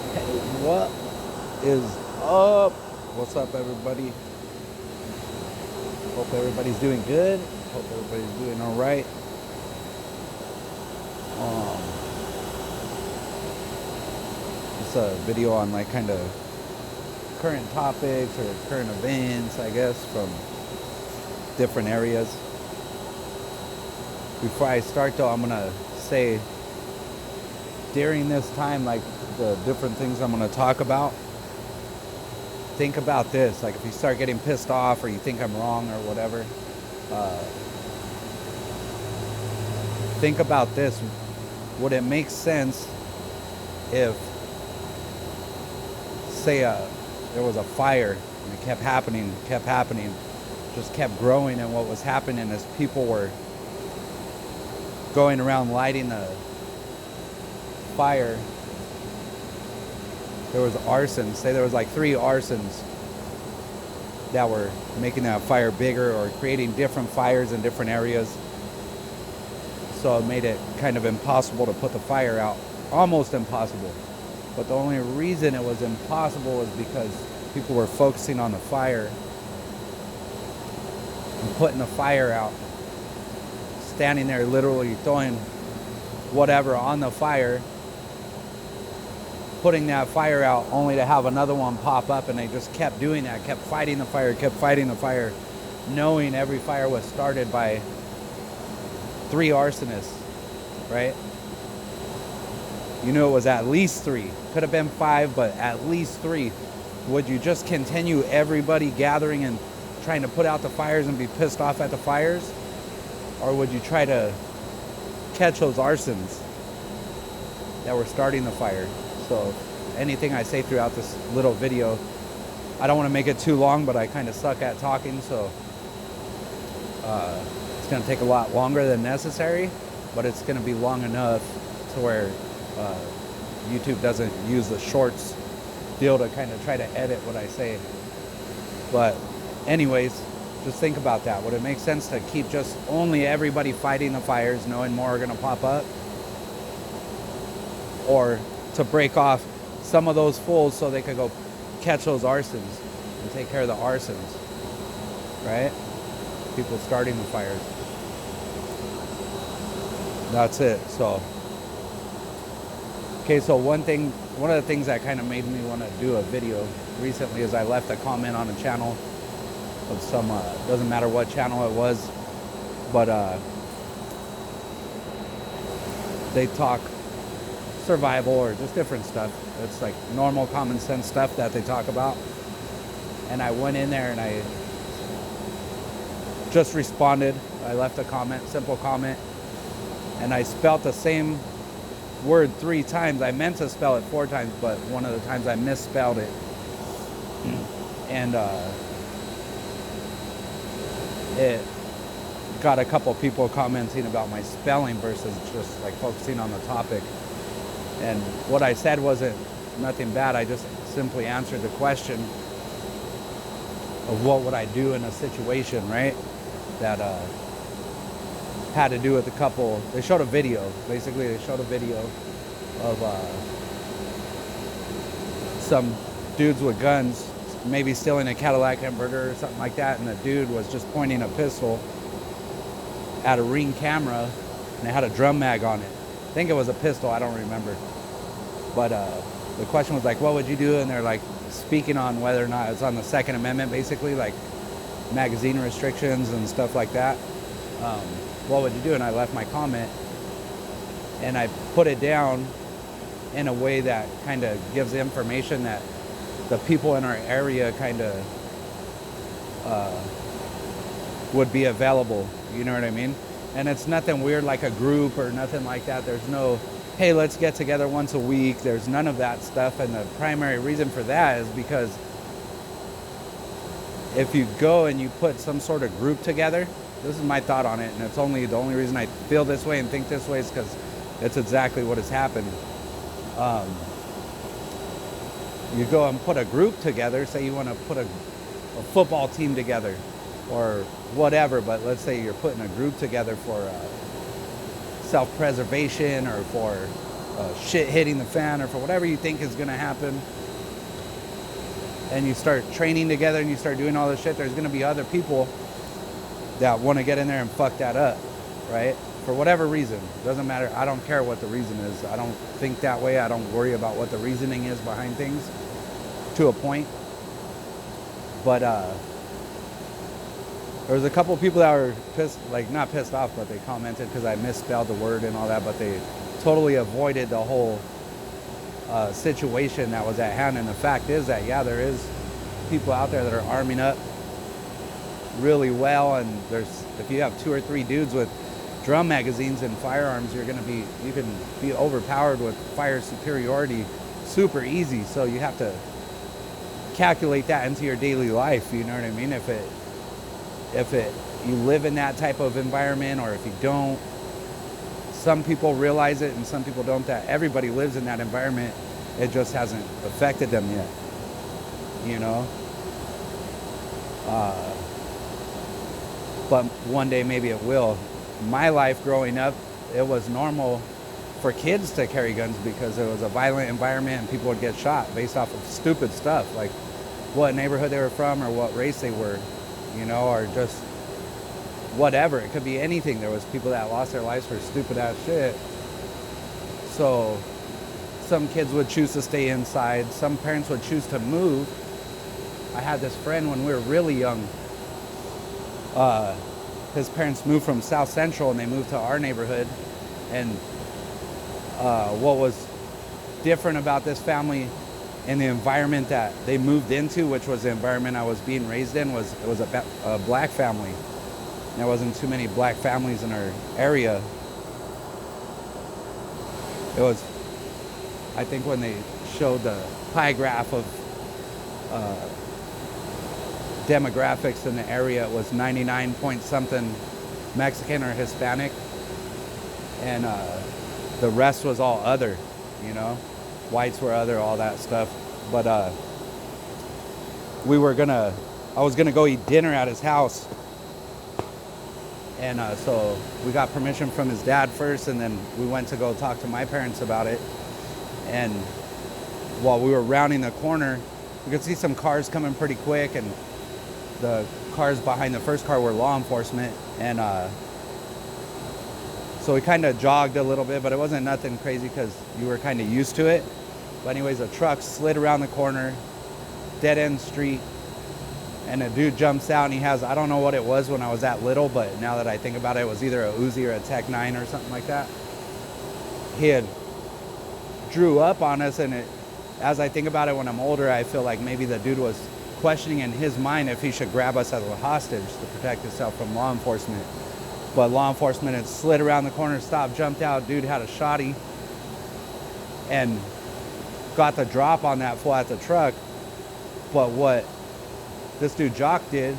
Hey, what is up? What's up, everybody? Hope everybody's doing good. Hope everybody's doing all right. Um, it's a video on like kind of current topics or current events, I guess, from different areas. Before I start, though, I'm gonna say during this time, like the different things I'm gonna talk about. Think about this. Like if you start getting pissed off or you think I'm wrong or whatever, uh, think about this. Would it make sense if, say, there was a fire and it kept happening, just kept growing, and what was happening is people were going around lighting the fire. There was arson. Say there was like 3 arsons that were making that fire bigger or creating different fires in different areas. So it made it kind of impossible to put the fire out. Almost impossible. But the only reason it was impossible was because people were focusing on the fire and putting the fire out. Standing there literally throwing whatever on the fire, putting that fire out only to have another one pop up, and they just kept doing that, kept fighting the fire, knowing every fire was started by 3 arsonists, right? You knew it was at least 3. Could have been 5, but at least 3. Would you just continue everybody gathering and trying to put out the fires and be pissed off at the fires? Or would you try to catch those arsons that were starting the fire? So anything I say throughout this little video, I don't want to make it too long, but I kind of suck at talking, so it's going to take a lot longer than necessary, but it's going to be long enough to where YouTube doesn't use the shorts deal to kind of try to edit what I say. But anyways, just think about that. Would it make sense to keep just only everybody fighting the fires, knowing more are going to pop up? Or to break off some of those fools so they could go catch those arsons and take care of the arsons, right? People starting the fires. That's it. So, okay, so one of the things that kind of made me want to do a video recently is I left a comment on a channel of some, doesn't matter what channel it was, but they talk survival or just different stuff. It's like normal common sense stuff that they talk about. And I went in there and I just responded. I left a comment, simple comment, and I spelt the same word 3 times. I meant to spell it 4 times, but one of the times I misspelled it. And it got a couple people commenting about my spelling versus just like focusing on the topic. And what I said wasn't nothing bad. I just simply answered the question of what would I do in a situation, right? That had to do with a couple. They showed a video. Basically, they showed a video of some dudes with guns, maybe stealing a Cadillac hamburger or something like that. And the dude was just pointing a pistol at a Ring camera, and it had a drum mag on it. I think it was a pistol, I don't remember. But the question was like, what would you do? And they're like speaking on whether or not it's on the Second Amendment, basically, like magazine restrictions and stuff like that. What would you do? And I left my comment, and I put it down in a way that kind of gives information that the people in our area kind of would be available. You know what I mean? And it's nothing weird like a group or nothing like that. There's no, hey, let's get together once a week. There's none of that stuff. And the primary reason for that is because if you go and you put some sort of group together, this is my thought on it, and it's only the only reason I feel this way and think this way is because it's exactly what has happened. You go and put a group together, say you want to put a football team together or whatever, but let's say you're putting a group together for self-preservation or for shit hitting the fan, or for whatever you think is going to happen, and you start training together and you start doing all this shit, there's going to be other people that want to get in there and fuck that up, right? For whatever reason. Doesn't matter. I don't care what the reason is. I don't think that way. I don't worry about what the reasoning is behind things, to a point. But there was a couple of people that were pissed, like not pissed off, but they commented because I misspelled the word and all that, but they totally avoided the whole situation that was at hand. And the fact is that, yeah, there is people out there that are arming up really well, and if you have 2 or 3 dudes with drum magazines and firearms, you can be overpowered with fire superiority super easy. So you have to calculate that into your daily life, you know what I mean? If you live in that type of environment, or if you don't, some people realize it and some people don't. That everybody lives in that environment, it just hasn't affected them yet, you know? But one day maybe it will. My life growing up, it was normal for kids to carry guns because it was a violent environment and people would get shot based off of stupid stuff, like what neighborhood they were from or what race they were, you know, or just whatever. It could be anything. There was people that lost their lives for stupid ass shit. So some kids would choose to stay inside. Some parents would choose to move. I had this friend when we were really young. His parents moved from South Central and they moved to our neighborhood. And what was different about this family and the environment that they moved into, which was the environment I was being raised in, was it was a black family. There wasn't too many black families in our area. It was, I think when they showed the pie graph of demographics in the area, it was 99 point something Mexican or Hispanic, and the rest was all other, you know, whites were other, all that stuff. But I was gonna go eat dinner at his house, and so we got permission from his dad first, and then we went to go talk to my parents about it. And while we were rounding the corner, we could see some cars coming pretty quick, and the cars behind the first car were law enforcement. And so we kind of jogged a little bit, but it wasn't nothing crazy because you were kind of used to it. But anyways, a truck slid around the corner, dead end street, and a dude jumps out, and he has, I don't know what it was when I was that little, but now that I think about it, it was either a Uzi or a Tech 9 or something like that. He had drew up on us, and as I think about it when I'm older, I feel like maybe the dude was questioning in his mind if he should grab us as a hostage to protect himself from law enforcement. But law enforcement had slid around the corner, stopped, jumped out. Dude had a shotty and got the drop on that fool at the truck. But what this dude Jock did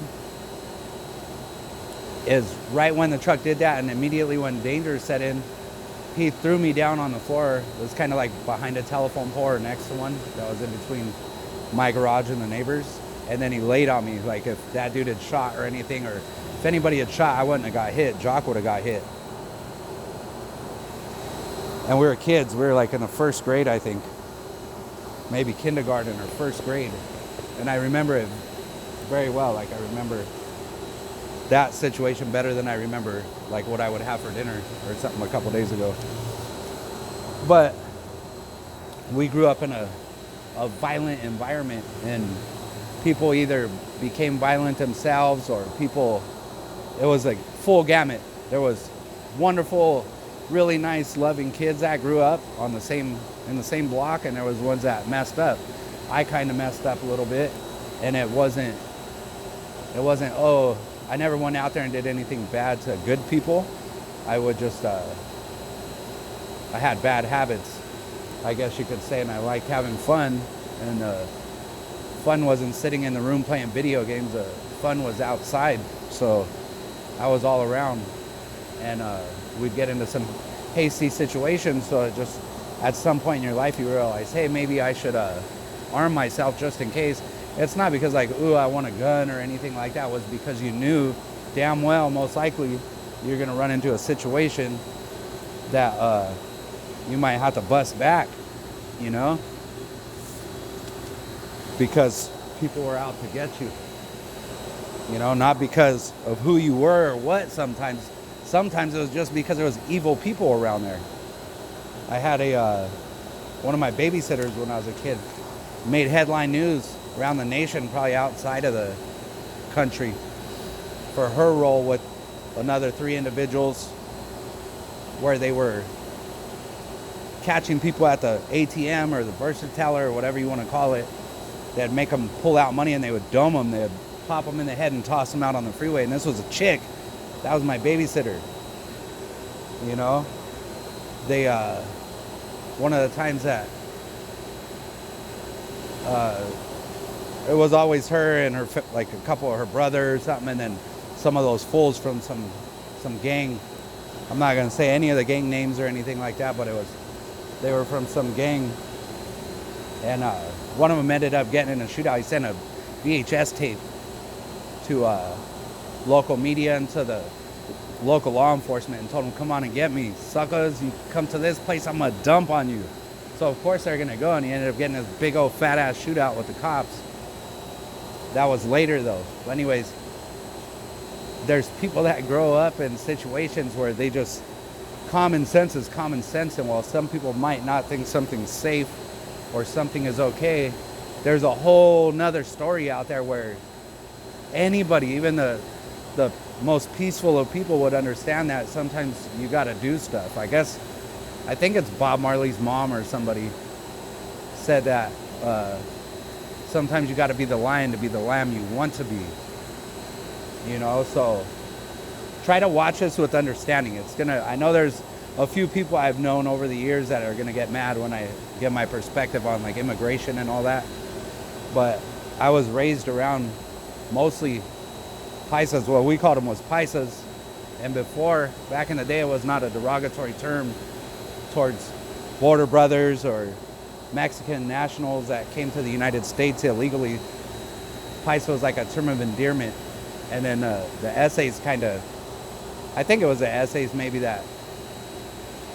is right when the truck did that, and immediately when danger set in, he threw me down on the floor. It was kind of like behind a telephone pole or next to one that was in between my garage and the neighbors. And then he laid on me, like if that dude had shot or anything, or if anybody had shot, I wouldn't have got hit. Jock would have got hit. And we were kids. We were like in the first grade, I think. Maybe kindergarten or first grade. And I remember it very well. Like I remember that situation better than I remember like what I would have for dinner or something a couple days ago. But we grew up in a violent environment, and people either became violent themselves, or people, it was like full gamut. There was wonderful, really nice, loving kids that grew up in the same block, and there was ones that messed up. I kind of messed up a little bit, and it wasn't, oh, I never went out there and did anything bad to good people. I would just, I had bad habits, I guess you could say, and I liked having fun. And fun wasn't sitting in the room playing video games. Fun was outside. So I was all around, and we'd get into some hasty situations. So it just, at some point in your life, you realize, hey, maybe I should arm myself just in case. It's not because like, ooh, I want a gun or anything like that. It was because you knew damn well, most likely, you're gonna run into a situation that you might have to bust back, you know, because people were out to get you, you know, not because of who you were or what. Sometimes it was just because there was evil people around there. I had one of my babysitters when I was a kid made headline news around the nation, probably outside of the country, for her role with another 3 individuals where they were catching people at the ATM or the bursar teller or whatever you want to call it. They'd make them pull out money and they would dome them. They'd pop them in the head and toss them out on the freeway. And this was a chick. That was my babysitter. You know, they, one of the times that, it was always her and her, like a couple of her brothers or something, and then some of those fools from some gang. I'm not gonna say any of the gang names or anything like that, but they were from some gang, and one of them ended up getting in a shootout. He sent a VHS tape to local media and to the local law enforcement and told them, "Come on and get me, suckers! You come to this place, I'm gonna dump on you." So of course they're gonna go, and he ended up getting this big old fat ass shootout with the cops. That was later though. But anyways, there's people that grow up in situations where they just, common sense is common sense, and while some people might not think something's safe or something is okay, there's a whole nother story out there where anybody, even the most peaceful of people, would understand that sometimes you got to do stuff. I think it's Bob Marley's mom or somebody said that sometimes you got to be the lion to be the lamb you want to be. You know, so try to watch this with understanding. I know there's a few people I've known over the years that are gonna get mad when I give my perspective on like immigration and all that. But I was raised around mostly paisas. What we called them was paisas. And before, back in the day, it was not a derogatory term towards border brothers or Mexican nationals that came to the United States illegally. Paisa was like a term of endearment. And then the essays I think it was the essays maybe that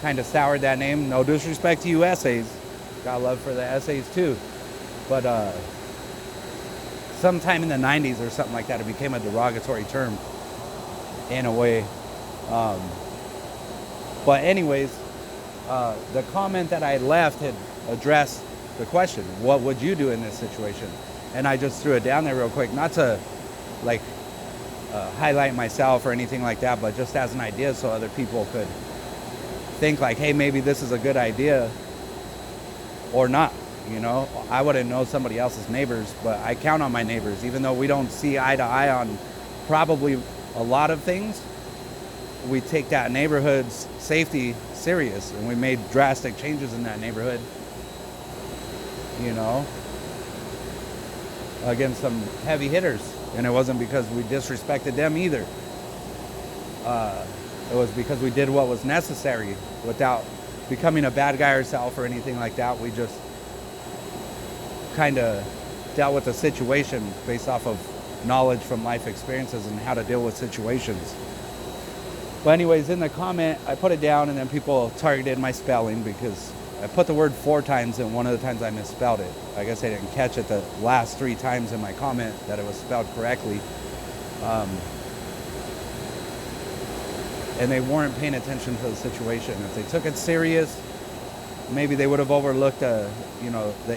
kind of soured that name. No disrespect to you essays. Got love for the essays too. But sometime in the 90s or something like that, it became a derogatory term in a way. But anyways, the comment that I left had addressed the question, what would you do in this situation? And I just threw it down there real quick, not to like highlight myself or anything like that, but just as an idea so other people could think like, hey, maybe this is a good idea or not. You know, I wouldn't know somebody else's neighbors, but I count on my neighbors. Even though we don't see eye to eye on probably a lot of things, we take that neighborhood's safety serious, and we made drastic changes in that neighborhood, you know, against some heavy hitters. And it wasn't because we disrespected them either. It was because we did what was necessary without becoming a bad guy ourselves or anything like that. We just kind of dealt with the situation based off of knowledge from life experiences and how to deal with situations. But anyways, in the comment, I put it down, and then people targeted my spelling because I put the word 4 times, and one of the times I misspelled it. I guess I didn't catch it the last 3 times in my comment that it was spelled correctly. And they weren't paying attention to the situation. If they took it serious, maybe they would have overlooked the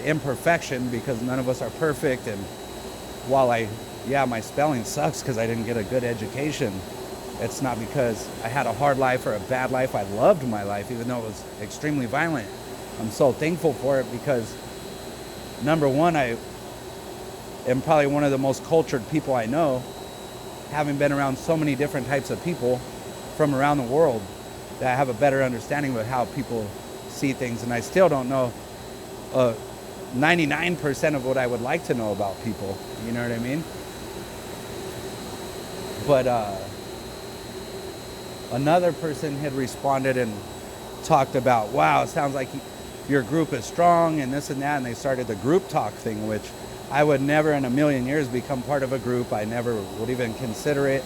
imperfection, because none of us are perfect. And while my spelling sucks because I didn't get a good education, it's not because I had a hard life or a bad life. I loved my life, even though it was extremely violent. I'm so thankful for it because, number one, I am probably one of the most cultured people I know, having been around so many different types of people from around the world that have a better understanding of how people see things. And I still don't know 99% of what I would like to know about people. You know what I mean? But another person had responded and talked about, wow, it sounds like your group is strong and this and that. And they started the group talk thing, which I would never in a million years become part of a group. I never would even consider it.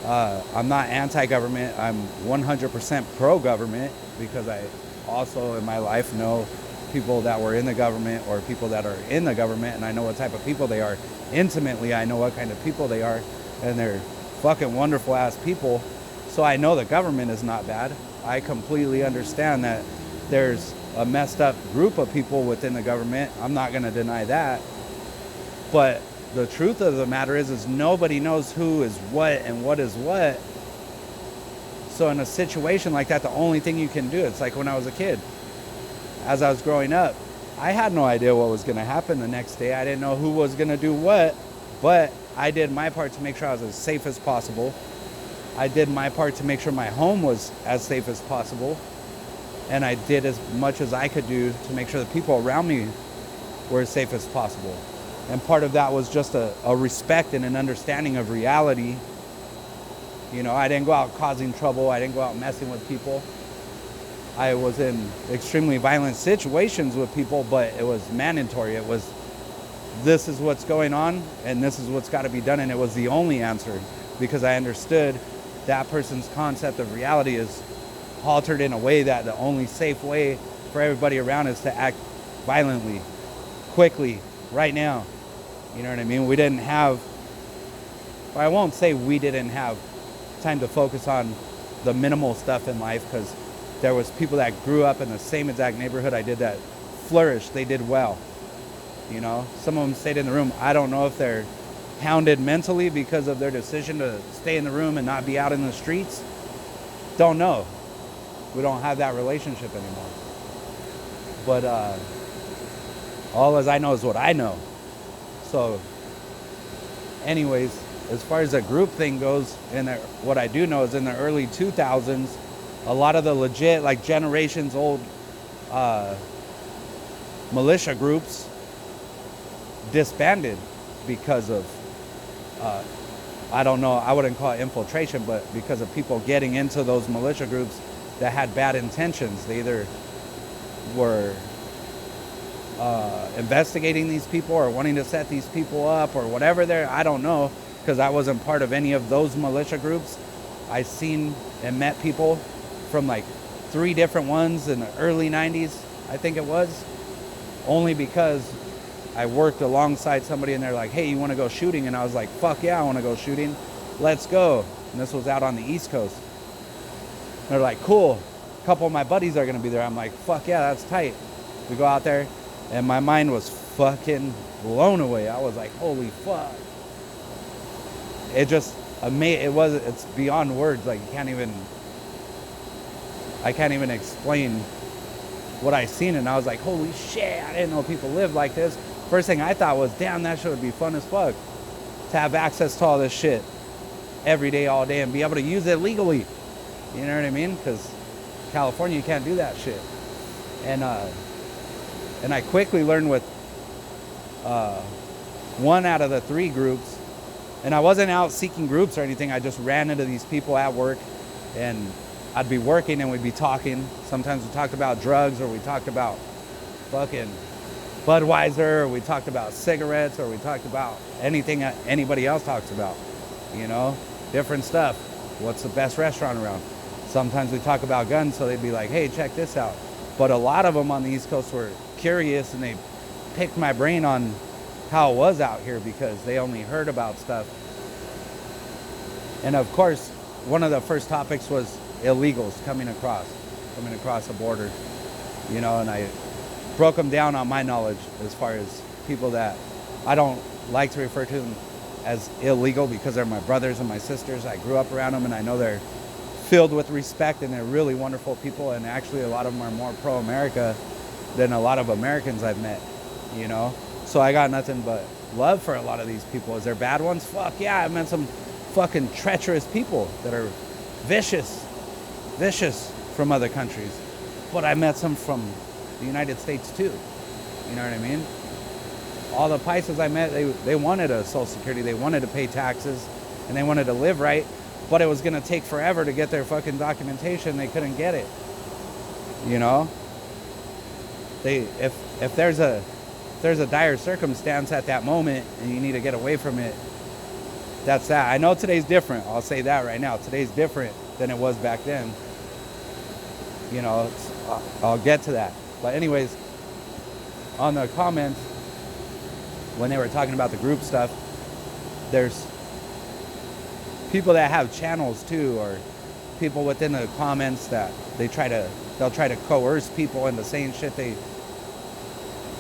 I'm not anti-government. I'm 100% pro-government because I also in my life know people that were in the government or people that are in the government, and I know what type of people they are. Intimately, I know what kind of people they are, and they're fucking wonderful ass people. So I know the government is not bad. I completely understand that there's a messed up group of people within the government. I'm not going to deny that. But the truth of the matter is nobody knows who is what and what is what. So in a situation like that, the only thing you can do, it's like when I was a kid, as I was growing up, I had no idea what was going to happen the next day. I didn't know who was going to do what, but I did my part to make sure I was as safe as possible. I did my part to make sure my home was as safe as possible. And I did as much as I could do to make sure the people around me were as safe as possible. And part of that was just a respect and an understanding of reality. You know, I didn't go out causing trouble. I didn't go out messing with people. I was in extremely violent situations with people, but it was mandatory. It was, this is what's going on, and this is what's got to be done. And it was the only answer, because I understood that person's concept of reality is altered in a way that the only safe way for everybody around is to act violently, quickly, right now. You know what I mean? We didn't have, or I won't say we didn't have time to focus on the minimal stuff in life, because there was people that grew up in the same exact neighborhood I did that flourished. They did well. You know, some of them stayed in the room. I don't know if they're hounded mentally because of their decision to stay in the room and not be out in the streets. Don't know. We don't have that relationship anymore. But all as I know is what I know. So anyways, as far as the group thing goes, what I do know is in the early 2000s, a lot of the legit, like generations old militia groups disbanded because of, I don't know, I wouldn't call it infiltration, but because of people getting into those militia groups that had bad intentions. They either were investigating these people or wanting to set these people up or whatever I don't know, because I wasn't part of any of those militia groups. I seen and met people from like 3 different ones in the early 90s, I think it was, only because I worked alongside somebody and they're like, hey, you want to go shooting? And I was like, fuck yeah, I want to go shooting. Let's go. And this was out on the East Coast. And they're like, cool. A couple of my buddies are going to be there. I'm like, fuck yeah, that's tight. We go out there and my mind was fucking blown away. I was like, holy fuck. It just it's beyond words. Like I can't even explain what I seen. And I was like, holy shit, I didn't know people live like this. First thing I thought was, damn, that shit would be fun as fuck to have access to all this shit every day, all day, and be able to use it legally. You know what I mean? Because California, you can't do that shit. And I quickly learned with one out of the 3 groups, and I wasn't out seeking groups or anything. I just ran into these people at work, and I'd be working and we'd be talking. Sometimes we talked about drugs, or we talked about fucking Budweiser, or we talked about cigarettes, or we talked about anything anybody else talks about, you know, different stuff. What's the best restaurant around? Sometimes we talk about guns, so they'd be like, hey, check this out. But a lot of them on the East Coast were curious, and they picked my brain on how it was out here because they only heard about stuff. And of course, one of the first topics was illegals coming across the border, you know, and I broke them down on my knowledge as far as people that I don't like to refer to them as illegal because they're my brothers and my sisters. I grew up around them, and I know they're filled with respect, and they're really wonderful people, and actually a lot of them are more pro-America than a lot of Americans I've met, you know. So I got nothing but love for a lot of these people. Is there bad ones? Fuck yeah, I met some fucking treacherous people that are vicious from other countries. But I met some from the United States too. You know what I mean? All the Pisces I met, they wanted a Social Security, they wanted to pay taxes, and they wanted to live right, but it was gonna take forever to get their fucking documentation. They couldn't get it. You know? If there's a dire circumstance at that moment and you need to get away from it, that's that. I know today's different. I'll say that right now. Today's different than it was back then. You know, I'll get to that. But anyways, on the comments, when they were talking about the group stuff, there's people that have channels too, or people within the comments that they'll try to coerce people into saying shit they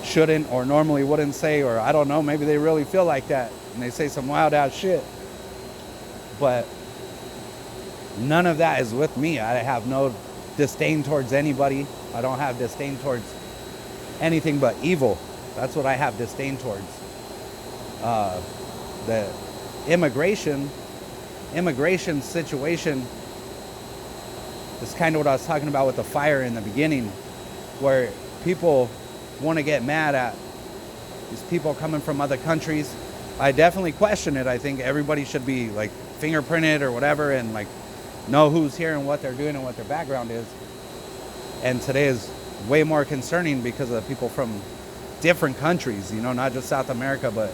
shouldn't or normally wouldn't say, or I don't know, maybe they really feel like that and they say some wild ass shit. But none of that is with me. I have no disdain towards anybody. I don't have disdain towards anything but evil. That's what I have disdain towards. The immigration situation is kind of what I was talking about with the fire in the beginning, where people want to get mad at these people coming from other countries. I definitely question it. I think everybody should be like fingerprinted or whatever, and like know who's here and what they're doing and what their background is. And today is way more concerning because of the people from different countries, you know, not just South America, but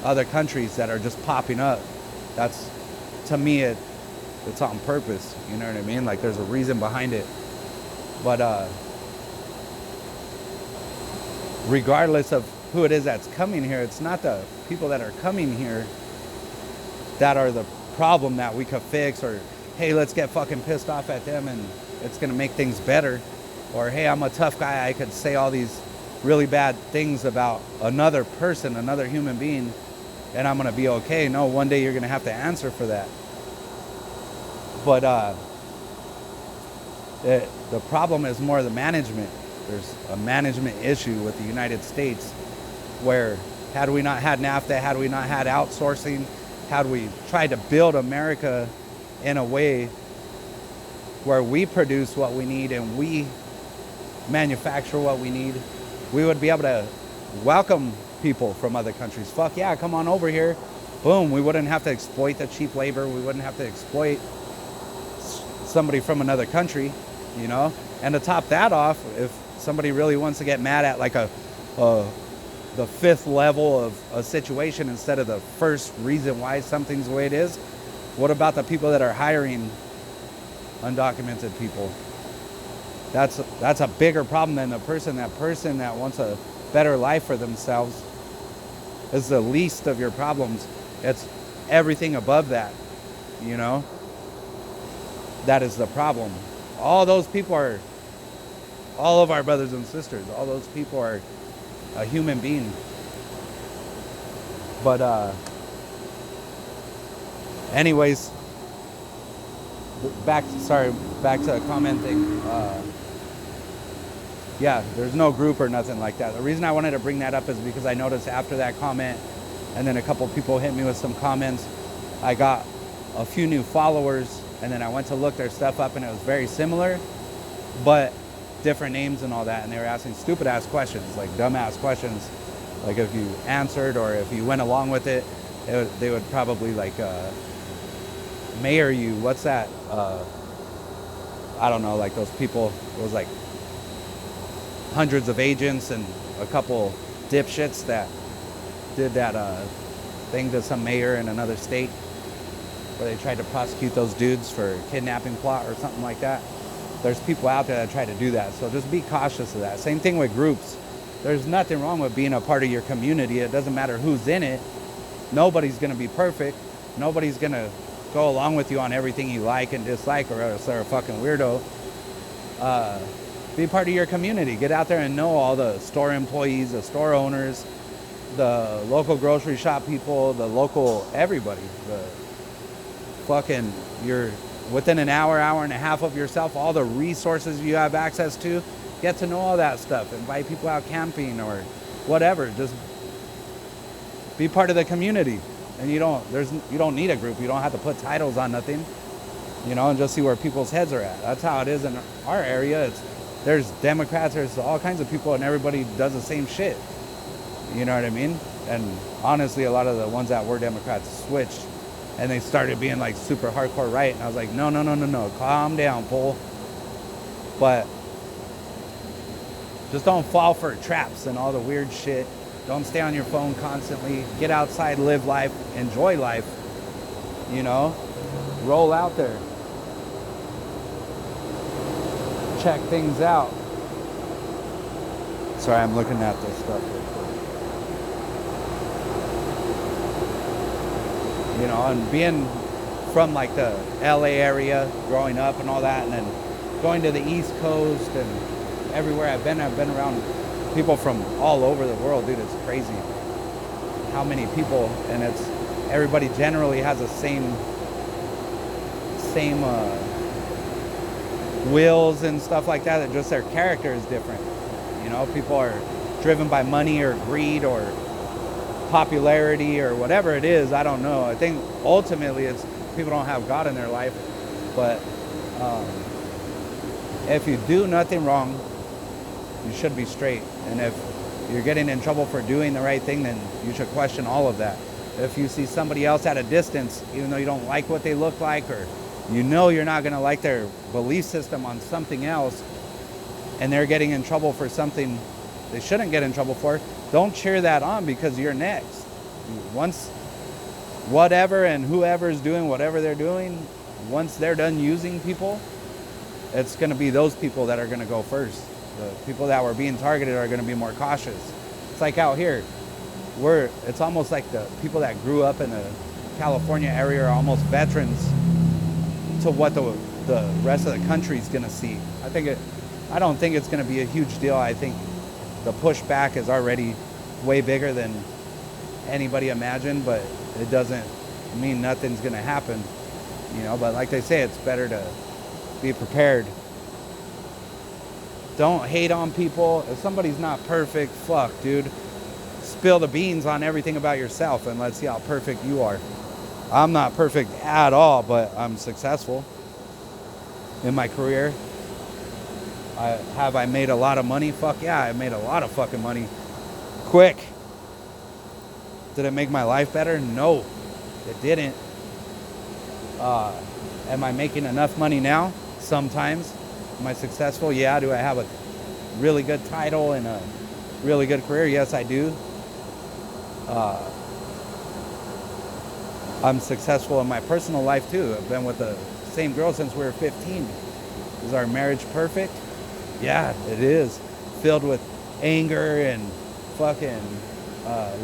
other countries that are just popping up. That's, to me, it's on purpose, you know what I mean? Like there's a reason behind it. But regardless of who it is that's coming here, it's not the people that are coming here that are the problem that we could fix, or hey, let's get fucking pissed off at them and it's gonna make things better, or hey, I'm a tough guy, I could say all these really bad things about another person, another human being, and I'm gonna be okay. No, one day you're gonna have to answer for that. But the problem is more the management. There's a management issue with the United States, where had we not had NAFTA, had we not had outsourcing, had we tried to build America in a way where we produce what we need and we manufacture what we need, we would be able to welcome people from other countries. Fuck yeah, come on over here. Boom, we wouldn't have to exploit the cheap labor. We wouldn't have to exploit somebody from another country, you know? And to top that off, if somebody really wants to get mad at like the fifth level of a situation instead of the first reason why something's the way it is, what about the people that are hiring undocumented people? That's a bigger problem than the person. That person that wants a better life for themselves is the least of your problems. It's everything above that, you know? That is the problem. All those people are all of our brothers and sisters. All those people are a human being. But anyways, back to the comment thing. Yeah, there's no group or nothing like that. The reason I wanted to bring that up is because I noticed after that comment, and then a couple people hit me with some comments, I got a few new followers, and then I went to look their stuff up, and it was very similar, but different names and all that, and they were asking stupid ass questions, like dumb ass questions. Like if you answered or if you went along with it, they would probably like mayor you. What's that? I don't know, like those people, it was like hundreds of agents and a couple dipshits that did that thing to some mayor in another state where they tried to prosecute those dudes for kidnapping plot or something like that. There's people out there that try to do that, so just be cautious of that. Same thing with groups. There's nothing wrong with being a part of your community. It doesn't matter who's in it. Nobody's going to be perfect. Nobody's going to go along with you on everything you like and dislike, or else they're a fucking weirdo. Be part of your community. Get out there and know all the store employees, the store owners, the local grocery shop people, the local everybody. The fucking, you're within an hour, hour and a half of yourself, all the resources you have access to. Get to know all that stuff. Invite people out camping or whatever. Just be part of the community. And you don't need a group. You don't have to put titles on nothing, you know, and just see where people's heads are at. That's how it is in our area. There's Democrats, there's all kinds of people, and everybody does the same shit. You know what I mean? And honestly, a lot of the ones that were Democrats switched, and they started being like super hardcore right. And I was like, no, calm down, fool. But just don't fall for traps and all the weird shit. Don't stay on your phone constantly. Get outside, live life, enjoy life. You know, roll out there. check things out. Sorry, I'm looking at this stuff real quick. You know, and being from like the LA area, growing up and all that, and then going to the East Coast and everywhere I've been around people from all over the world, dude. It's crazy how many people, and it's everybody generally has the same wills and stuff like that. That just their character is different. You know, people are driven by money or greed or popularity or whatever it is. I don't know. I think ultimately it's people don't have God in their life. But if you do nothing wrong, you should be straight. And if you're getting in trouble for doing the right thing, then you should question all of that. If you see somebody else at a distance, even though you don't like what they look like, or you know you're not going to like their belief system on something else, and they're getting in trouble for something they shouldn't get in trouble for, don't cheer that on, because you're next. Once whatever and whoever's doing whatever they're doing, once they're done using people, it's going to be those people that are going to go first. The people that were being targeted are going to be more cautious. It's like out here, it's almost like the people that grew up in the California area are almost veterans to what the rest of the country is going to see. I don't think it's going to be a huge deal. I think the pushback is already way bigger than anybody imagined, but it doesn't mean nothing's going to happen, you know. But like they say, it's better to be prepared. Don't hate on people. If somebody's not perfect, fuck, dude. Spill the beans on everything about yourself and let's see how perfect you are. I'm not perfect at all, but I'm successful in my career. Have I made a lot of money? Fuck yeah, I made a lot of fucking money. Quick. Did it make my life better? No, it didn't. Am I making enough money now? Sometimes. Am I successful? Yeah. Do I have a really good title and a really good career? Yes, I do. I'm successful in my personal life too. I've been with the same girl since we were 15. Is our marriage perfect? Yeah, it is. Filled with anger and fucking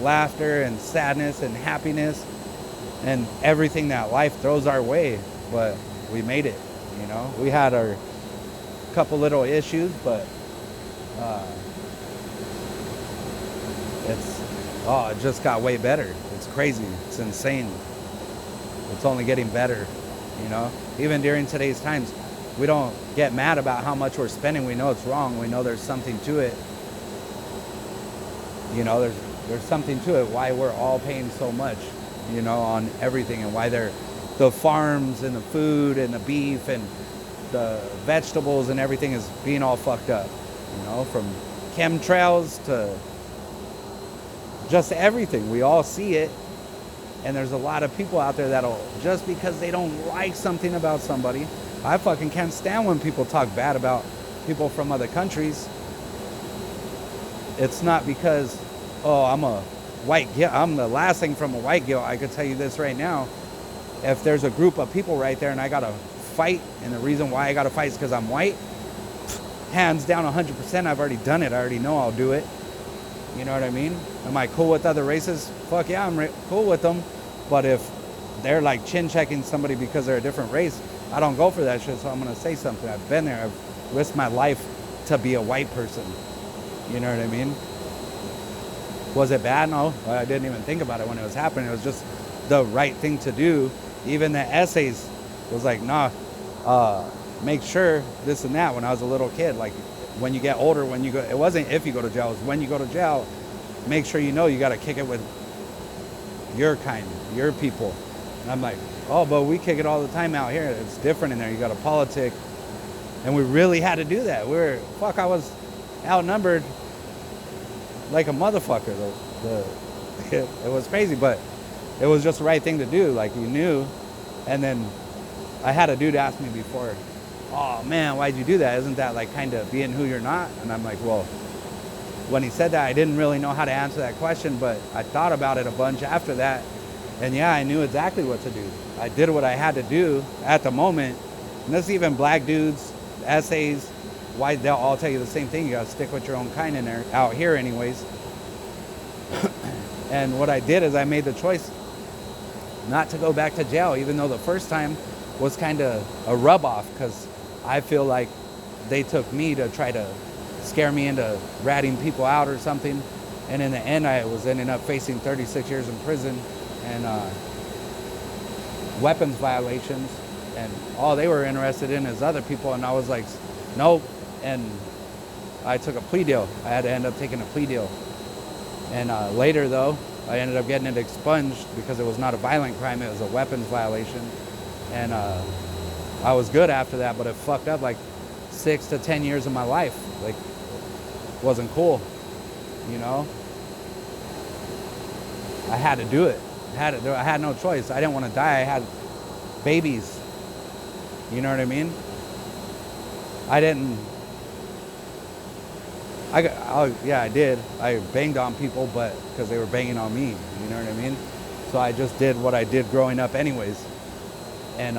laughter and sadness and happiness and everything that life throws our way. But we made it, you know. We had our couple little issues, but it just got way better. It's crazy. It's insane. It's only getting better, you know. Even during today's times, we don't get mad about how much we're spending. We know it's wrong. We know there's something to it. You know, there's something to it. Why we're all paying so much, you know, on everything, and why the farms and the food and the beef and the vegetables and everything is being all fucked up, you know, from chemtrails to just everything. We all see it, and there's a lot of people out there that'll, just because they don't like something about somebody. I fucking can't stand when people talk bad about people from other countries. It's not because, oh, I'm a white guilt. I'm the last thing from a white guilt. I could tell you this right now. If there's a group of people right there and I gotta fight, and the reason why I gotta fight is because I'm white, hands down 100%, I've already done it. I already know I'll do it. You know what I mean? Am I cool with other races? Fuck yeah, I'm cool with them. But if they're like chin checking somebody because they're a different race, I don't go for that shit, so I'm gonna say something. I've been there. I've risked my life to be a white person. You know what I mean? Was it bad? No, I didn't even think about it when it was happening. It was just the right thing to do. Even the essays was like, nah, make sure this and that. When I was a little kid, like when you get older, when you go, it wasn't if you go to jail, it was when you go to jail, make sure you know you got to kick it with your kind, your people. And I'm like, oh, but we kick it all the time out here. It's different in there. You got to politic. And we really had to do that. I was outnumbered like a motherfucker. It was crazy, but it was just the right thing to do. Like, you knew. And then I had a dude ask me before, oh man, why'd you do that? Isn't that like kind of being who you're not? And I'm like, well, when he said that, I didn't really know how to answer that question, but I thought about it a bunch after that. And yeah, I knew exactly what to do. I did what I had to do at the moment. And this is even black dudes, essays, why they'll all tell you the same thing. You gotta stick with your own kind in there, out here anyways. And what I did is I made the choice not to go back to jail, even though the first time was kind of a rub off, because I feel like they took me to try to scare me into ratting people out or something. And in the end, I was ending up facing 36 years in prison and weapons violations. And all they were interested in is other people. And I was like, nope. And I took a plea deal. I had to end up taking a plea deal. And later, though, I ended up getting it expunged because it was not a violent crime. It was a weapons violation. And I was good after that, but it fucked up like 6 to 10 years of my life. Like, wasn't cool, you know? I had to do it. I had no choice. I didn't want to die. I had babies. You know what I mean? I did. I banged on people, but because they were banging on me. You know what I mean? So I just did what I did growing up anyways. And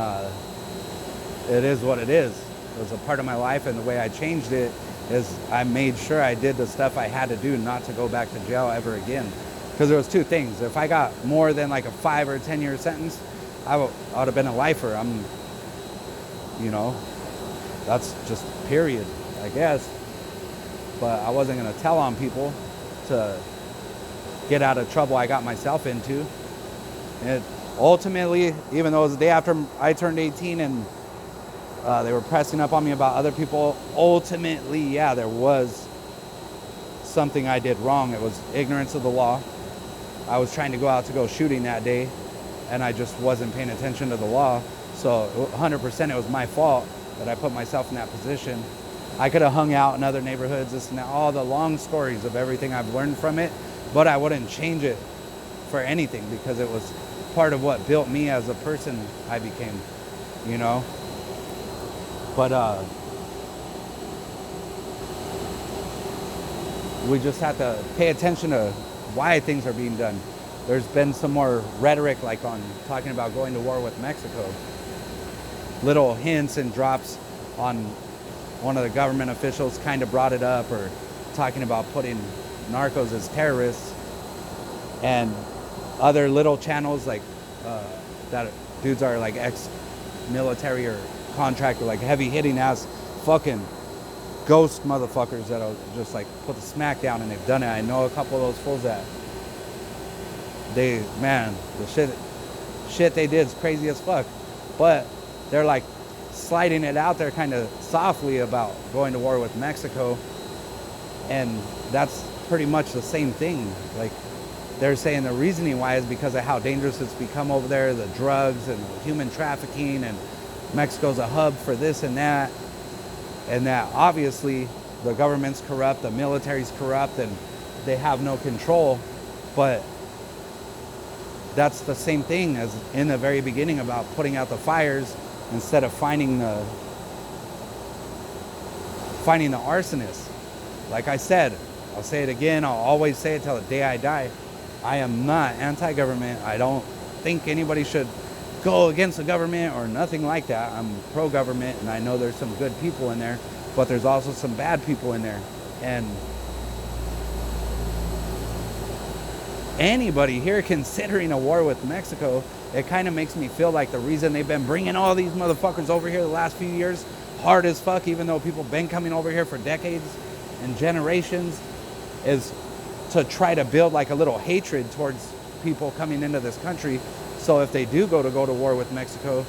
it is what it is. It was a part of my life, and the way I changed it is I made sure I did the stuff I had to do not to go back to jail ever again. Because there was two things. If I got more than like a 5 or 10 year sentence, I would have been a lifer. You know, that's just period, I guess. But I wasn't going to tell on people to get out of trouble I got myself into. And ultimately, even though it was the day after I turned 18 and they were pressing up on me about other people, ultimately, yeah, there was something I did wrong. It was ignorance of the law. I was trying to go out to go shooting that day, and I just wasn't paying attention to the law. So 100% it was my fault that I put myself in that position. I could have hung out in other neighborhoods, this and that, all the long stories of everything I've learned from it, but I wouldn't change it for anything because it was part of what built me as a person I became, you know? But we just have to pay attention to why things are being done. There's been some more rhetoric like on talking about going to war with Mexico. Little hints and drops on one of the government officials kind of brought it up, or talking about putting narcos as terrorists, and other little channels like that dudes are like ex-military or contractor, like heavy hitting ass fucking ghost motherfuckers that'll just like put the smack down, and they've done it. I know a couple of those fools that the shit they did is crazy as fuck, but they're like sliding it out there kind of softly about going to war with Mexico, and that's pretty much the same thing. Like, they're saying the reasoning why is because of how dangerous it's become over there, the drugs and the human trafficking, and Mexico's a hub for this and that obviously the government's corrupt, the military's corrupt, and they have no control. But that's the same thing as in the very beginning about putting out the fires instead of finding the arsonist. Like I said, I'll say it again, I'll always say it till the day I die. I am not anti-government. I don't think anybody should go against the government or nothing like that. I'm pro-government, and I know there's some good people in there, but there's also some bad people in there. And anybody here considering a war with Mexico, it kind of makes me feel like the reason they've been bringing all these motherfuckers over here the last few years, hard as fuck, even though people been coming over here for decades and generations, is to try to build like a little hatred towards people coming into this country. So if they do go to war with Mexico,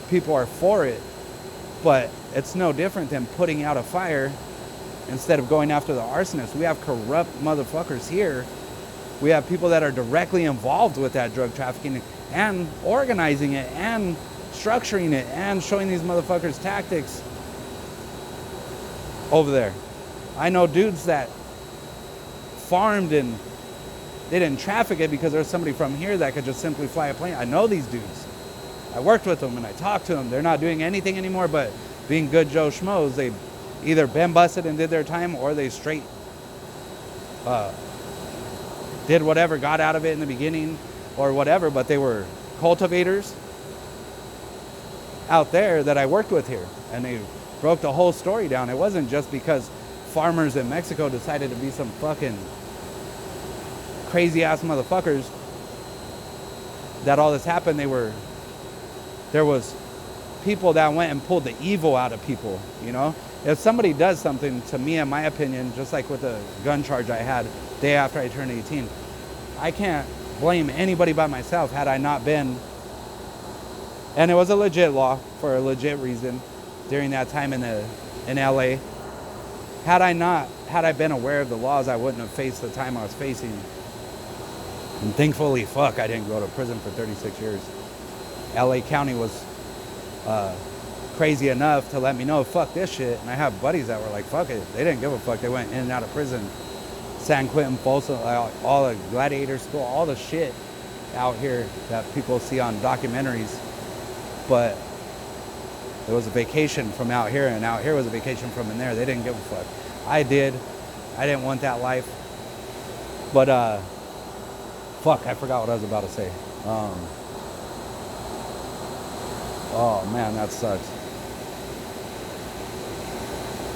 people are for it. But it's no different than putting out a fire instead of going after the arsonists. We have corrupt motherfuckers here. We have people that are directly involved with that drug trafficking and organizing it and structuring it and showing these motherfuckers tactics over there. I know dudes that farmed and they didn't traffic it because there's somebody from here that could just simply fly a plane. I know these dudes. I worked with them and I talked to them. They're not doing anything anymore but being good Joe Schmoes. They either been busted and did their time, or they straight did whatever, got out of it in the beginning or whatever, but they were cultivators out there that I worked with here, and they broke the whole story down. It wasn't just because farmers in Mexico decided to be some fucking crazy ass motherfuckers that all this happened. There was people that went and pulled the evil out of people, you know? If somebody does something to me, in my opinion, just like with the gun charge I had day after I turned 18, I can't blame anybody but myself had I not been, and it was a legit law for a legit reason during that time in LA. Had I been aware of the laws, I wouldn't have faced the time I was facing. And thankfully, I didn't go to prison for 36 years. LA County was crazy enough to let me know, fuck this shit. And I have buddies that were like, fuck it. They didn't give a fuck. They went in and out of prison. San Quentin, Folsom, all the Gladiator School, all the shit out here that people see on documentaries. But it was a vacation from out here, and out here was a vacation from in there. They didn't give a fuck. I did. I didn't want that life. But, I forgot what I was about to say. Oh man, that sucks.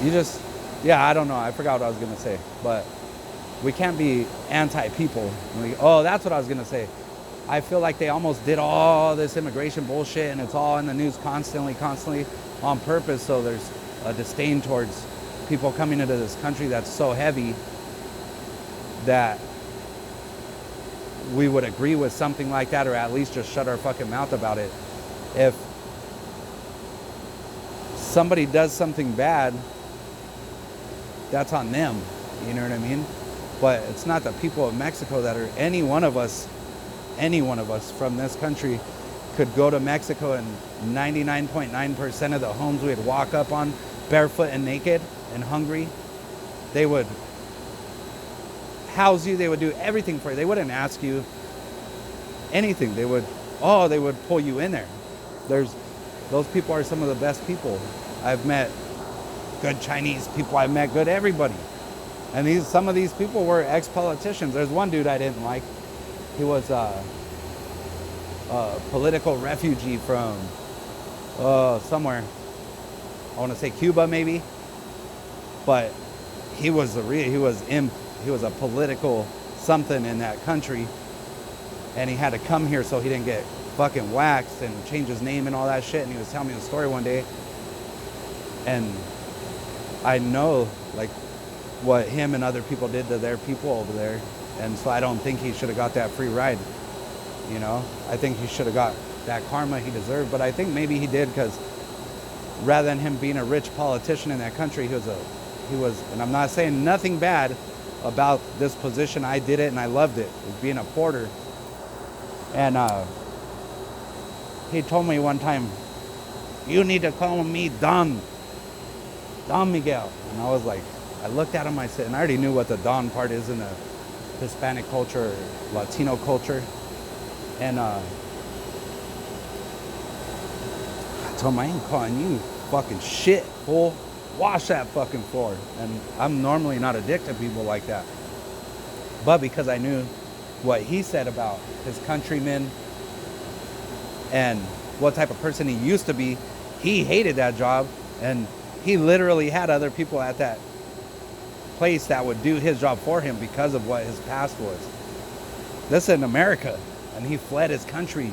I don't know. I forgot what I was going to say. But we can't be anti-people. That's what I was going to say. I feel like they almost did all this immigration bullshit, and it's all in the news constantly on purpose. So there's a disdain towards people coming into this country that's so heavy that we would agree with something like that, or at least just shut our fucking mouth about it. If somebody does something bad, that's on them, you know what I mean? But it's not the people of Mexico that are, any one of us from this country could go to Mexico, and 99.9% of the homes we'd walk up on barefoot and naked and hungry, they would house you, they would do everything for you. They wouldn't ask you anything. They would pull you in there. Those people are some of the best people. I've met good Chinese people, I've met good everybody. And some of these people were ex-politicians. There's one dude I didn't like. He was a political refugee from somewhere. I want to say Cuba maybe. But he was a political something in that country, and he had to come here so he didn't get fucking waxed and change his name and all that shit. And he was telling me the story one day, and I know like what him and other people did to their people over there, and so I don't think he should have got that free ride, you know. I think he should have got that karma he deserved, but I think maybe he did, because rather than him being a rich politician in that country, he was, and I'm not saying nothing bad about this position. I did it and I loved it, being a porter. And he told me one time, "You need to call me Don Miguel." And I was like, I looked at him, I said, and I already knew what the Don part is in the Hispanic culture, or Latino culture. And I told him, "I ain't calling you fucking shit, fool. Wash that fucking floor." And I'm normally not a dick to people like that. But because I knew what he said about his countrymen and what type of person he used to be, he hated that job. And he literally had other people at that place that would do his job for him because of what his past was. This is in America. And he fled his country